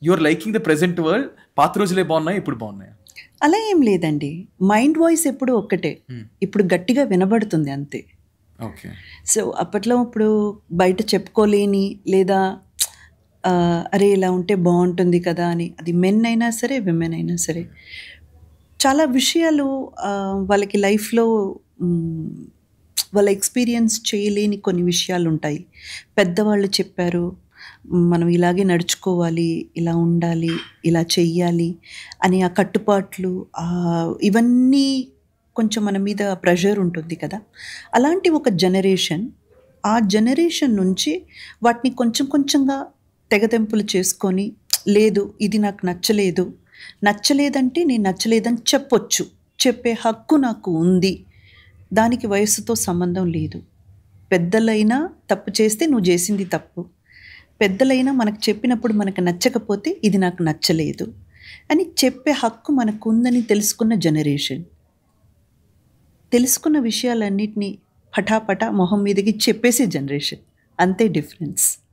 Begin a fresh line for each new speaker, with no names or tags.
You're liking the present world. పాత రోజులే బాగున్నాయి, ఇప్పుడు బాగున్నాయి?
అలా ఏం లేదండి. మైండ్ వాయిస్ ఎప్పుడు ఒక్కటే. ఇప్పుడు గట్టిగా వినబడుతుంది అంతే.
ఓకే.
సో అప్పట్లో ఇప్పుడు బయట చెప్పుకోలేని లేదా అరే ఇలా ఉంటే బాగుంటుంది కదా అని, అది మెన్ అయినా సరే విమెన్ అయినా సరే చాలా విషయాలు వాళ్ళకి లైఫ్లో వాళ్ళ ఎక్స్పీరియన్స్ చేయలేని కొన్ని విషయాలు ఉంటాయి. పెద్దవాళ్ళు చెప్పారు, మనం ఇలాగే నడుచుకోవాలి, ఇలా ఉండాలి, ఇలా చెయ్యాలి అని ఆ కట్టుబాట్లు ఇవన్నీ కొంచెం మన మీద ప్రెషర్ ఉంటుంది కదా. అలాంటి ఒక జనరేషన్, ఆ జనరేషన్ నుంచి వాటిని కొంచెం కొంచెంగా తెగతెంపులు చేసుకొని, లేదు ఇది నాకు నచ్చలేదు, నచ్చలేదంటే నేను నచ్చలేదని చెప్పొచ్చు, చెప్పే హక్కు నాకు ఉంది, దానికి వయస్సుతో సంబంధం లేదు. పెద్దలైనా తప్పు చేస్తే నువ్వు చేసింది తప్పు, పెద్దలైనా మనకు చెప్పినప్పుడు మనకు నచ్చకపోతే ఇది నాకు నచ్చలేదు అని చెప్పే హక్కు మనకు ఉందని తెలుసుకున్న జనరేషన్. తెలుసుకున్న విషయాలన్నిటినీ పటాపటా మొహం మీదకి చెప్పేసే జనరేషన్. అంతే డిఫరెన్స్.